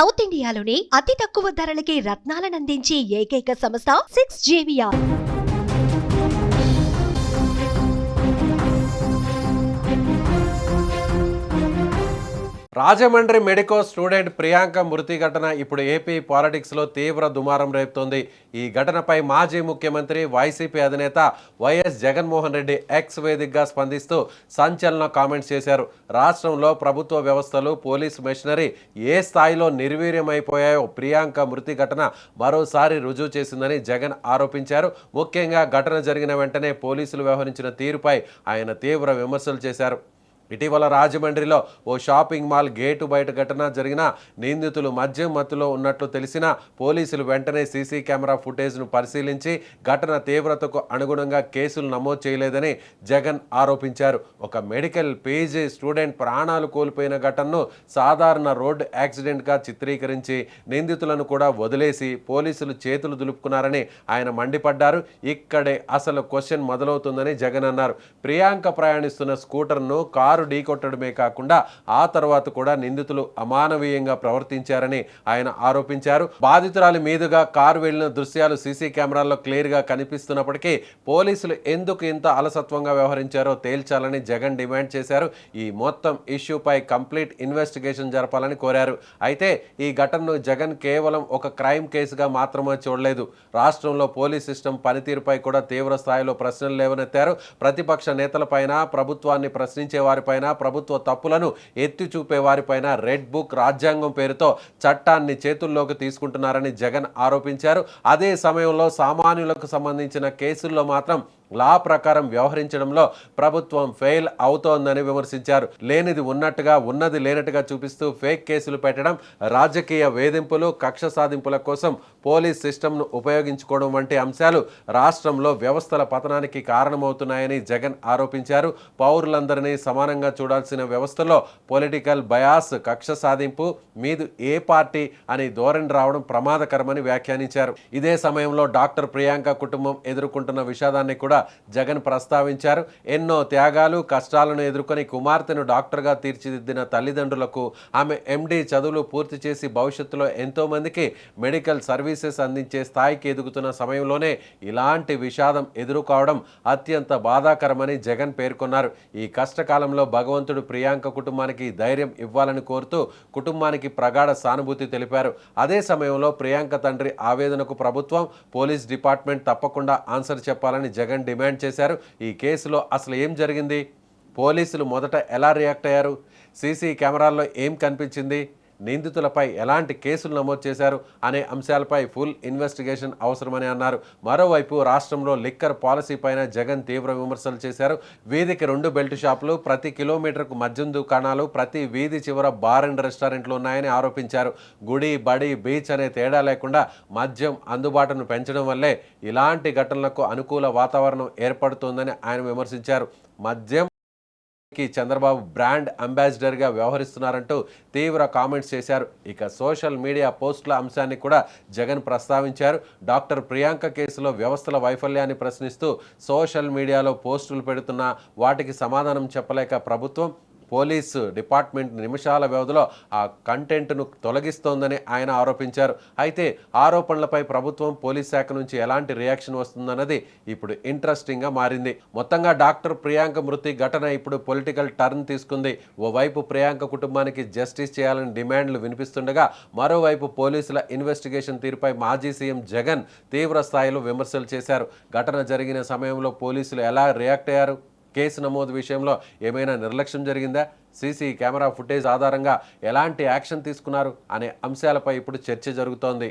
South ఇండియాలోని అతి తక్కువ ధరలకి రత్నాలనందించే ఏకైక సంస్థ 6JVR. Rajahmundry medico student Priyanka మృతి ఘటన ఇప్పుడు ఏపీ పాలిటిక్స్లో తీవ్ర దుమారం రేపుతోంది. ఈ ఘటనపై మాజీ ముఖ్యమంత్రి వైసీపీ అధినేత వైఎస్ జగన్మోహన్ రెడ్డి ఎక్స్ వేదికగా స్పందిస్తూ సంచలన కామెంట్స్ చేశారు. రాష్ట్రంలో ప్రభుత్వ వ్యవస్థలు, పోలీసు మెషినరీ ఏ స్థాయిలో నిర్వీర్యమైపోయాయో ప్రియాంక మృతి ఘటన మరోసారి రుజువు చేసిందని జగన్ ఆరోపించారు. ముఖ్యంగా ఘటన జరిగిన వెంటనే పోలీసులు వ్యవహరించిన తీరుపై ఆయన తీవ్ర విమర్శలు చేశారు. ఇటీవల రాజమండ్రిలో ఓ షాపింగ్ మాల్ గేటు బయట ఘటన జరిగిన నిందితులు మద్యం మత్తులో ఉన్నట్లు తెలిసిన పోలీసులు వెంటనే సీసీ కెమెరా ఫుటేజ్ను పరిశీలించి ఘటన తీవ్రతకు అనుగుణంగా కేసులు నమోదు చేయలేదని జగన్ ఆరోపించారు. ఒక మెడికల్ పీజీ స్టూడెంట్ ప్రాణాలు కోల్పోయిన ఘటనను సాధారణ రోడ్డు యాక్సిడెంట్గా చిత్రీకరించి నిందితులను కూడా వదిలేసి పోలీసులు చేతులు దులుపుకున్నారని ఆయన మండిపడ్డారు. ఇక్కడే అసలు క్వశ్చన్ మొదలవుతుందని జగన్ అన్నారు. ప్రియాంక ప్రయాణిస్తున్న స్కూటర్ను కారు ఢీకొట్టడమే కాకుండా ఆ తర్వాత కూడా నిందితులు అమానవీయంగా ప్రవర్తించారని ఆయన ఆరోపించారు. బాధితురాలి మీదుగా కారు వెళ్లిన దృశ్యాలు సీసీ కెమెరాల్లో క్లియర్గా కనిపిస్తున్నప్పటికీ పోలీసులు ఎందుకు ఇంత అలసత్వంగా వ్యవహరించారో తేల్చాలని జగన్ డిమాండ్ చేశారు. ఈ మొత్తం ఇష్యూపై కంప్లీట్ ఇన్వెస్టిగేషన్ జరపాలని కోరారు. అయితే ఈ ఘటనను జగన్ కేవలం ఒక క్రైమ్ కేసుగా మాత్రమే చూడలేదు. రాష్ట్రంలో పోలీస్ సిస్టమ్ పనితీరుపై కూడా తీవ్ర స్థాయిలో ప్రశ్నలు లేవనెత్తారు. ప్రతిపక్ష నేతలపైన, ప్రభుత్వాన్ని ప్రశ్నించే వారిపైన, ప్రభుత్వ తప్పులను ఎత్తి చూపే వారిపైన రెడ్ బుక్, రాజ్యాంగం పేరుతో చట్టాన్ని చేతుల్లోకి తీసుకుంటున్నారని జగన్ ఆరోపించారు. అదే సమయంలో సామాన్యులకు సంబంధించిన కేసుల్లో మాత్రం లా ప్రకారం వ్యవహరించడంలో ప్రభుత్వం ఫెయిల్ అవుతోందని విమర్శించారు. లేనిది ఉన్నట్టుగా, ఉన్నది లేనట్టుగా చూపిస్తూ ఫేక్ కేసులు పెట్టడం, రాజకీయ వేధింపులు, కక్ష సాధింపుల కోసం పోలీస్ సిస్టమ్ను ఉపయోగించుకోవడం వంటి అంశాలు రాష్ట్రంలో వ్యవస్థల పతనానికి కారణమవుతున్నాయని జగన్ ఆరోపించారు. పౌరులందరినీ సమానంగా చూడాల్సిన వ్యవస్థలో పొలిటికల్ బయాస్, కక్ష సాధింపు, మీదు ఏ పార్టీ అని ధోరణి రావడం ప్రమాదకరమని వ్యాఖ్యానించారు. ఇదే సమయంలో డాక్టర్ ప్రియాంక కుటుంబం ఎదుర్కొంటున్న విషాదాన్ని కూడా జగన్ ప్రస్తావించారు. ఎన్నో త్యాగాలు, కష్టాలను ఎదుర్కొని కుమార్తెను డాక్టర్గా తీర్చిదిద్దిన తల్లిదండ్రులకు, ఆమె ఎండి చదువులు పూర్తి చేసి భవిష్యత్తులో ఎంతో మందికి మెడికల్ సర్వీసెస్ అందించే స్థాయికి ఎదుగుతున్న సమయంలోనే ఇలాంటి విషాదం ఎదుర్కోవడం అత్యంత బాధాకరమని జగన్ పేర్కొన్నారు. ఈ కష్టకాలంలో భగవంతుడు ప్రియాంక కుటుంబానికి ధైర్యం ఇవ్వాలని కోరుతూ కుటుంబానికి ప్రగాఢ సానుభూతి తెలిపారు. అదే సమయంలో ప్రియాంక తండ్రి ఆవేదనకు ప్రభుత్వం, పోలీస్ డిపార్ట్మెంట్ తప్పకుండా ఆన్సర్ చెప్పాలని జగన్ డిమాండ్ చేశారు. ఈ కేసులో అసలు ఏం జరిగింది? పోలీసులు మొదట ఎలా రియాక్ట్ అయ్యారు? సీసీ కెమెరాల్లో ఏం కనిపించింది? నిందితులపై ఎలాంటి కేసులు నమోదు చేశారు అనే అంశాలపై ఫుల్ ఇన్వెస్టిగేషన్ అవసరమని అన్నారు. మరోవైపు రాష్ట్రంలో లిక్కర్ పాలసీ పైన జగన్ తీవ్ర విమర్శలు చేశారు. వీధికి 2 బెల్ట్ షాపులు, ప్రతి కిలోమీటర్కు మద్యం దుకాణాలు, ప్రతి వీధి చివర బార్ అండ్ రెస్టారెంట్లు ఉన్నాయని ఆరోపించారు. గుడి, బడి, బీచ్ అనే తేడా లేకుండా మద్యం అందుబాటును పెంచడం వల్లే ఇలాంటి ఘటనలకు అనుకూల వాతావరణం ఏర్పడుతోందని ఆయన విమర్శించారు. మద్యం చంద్రబాబు బ్రాండ్ అంబాసిడర్గా వ్యవహరిస్తున్నారంటూ తీవ్ర కామెంట్స్ చేశారు. ఇక సోషల్ మీడియా పోస్టుల అంశాన్ని కూడా జగన్ ప్రస్తావించారు. డాక్టర్ ప్రియాంక కేసులో వ్యవస్థల వైఫల్యాన్ని ప్రశ్నిస్తూ సోషల్ మీడియాలో పోస్టులు పెడుతున్న వాటికి సమాధానం చెప్పలేక ప్రభుత్వం, పోలీసు డిపార్ట్మెంట్ నిమిషాల వ్యవధిలో ఆ కంటెంట్ను తొలగిస్తోందని ఆయన ఆరోపించారు. అయితే ఆరోపణలపై ప్రభుత్వం, పోలీస్ శాఖ నుంచి ఎలాంటి రియాక్షన్ వస్తుందన్నది ఇప్పుడు ఇంట్రెస్టింగ్గా మారింది. మొత్తంగా డాక్టర్ ప్రియాంక మృతి ఘటన ఇప్పుడు పొలిటికల్ టర్న్ తీసుకుంది. ఓవైపు ప్రియాంక కుటుంబానికి జస్టిస్ చేయాలని డిమాండ్లు వినిపిస్తుండగా, మరోవైపు పోలీసుల ఇన్వెస్టిగేషన్ తీరుపై మాజీ సీఎం జగన్ తీవ్ర స్థాయిలో విమర్శలు చేశారు. ఘటన జరిగిన సమయంలో పోలీసులు ఎలా రియాక్ట్ అయ్యారు? కేసు నమోదు విషయంలో ఏమైనా నిర్లక్ష్యం జరిగిందా? సీసీ కెమెరా ఫుటేజ్ ఆధారంగా ఎలాంటి యాక్షన్ తీసుకున్నారు అనే అంశాలపై ఇప్పుడు చర్చ జరుగుతోంది.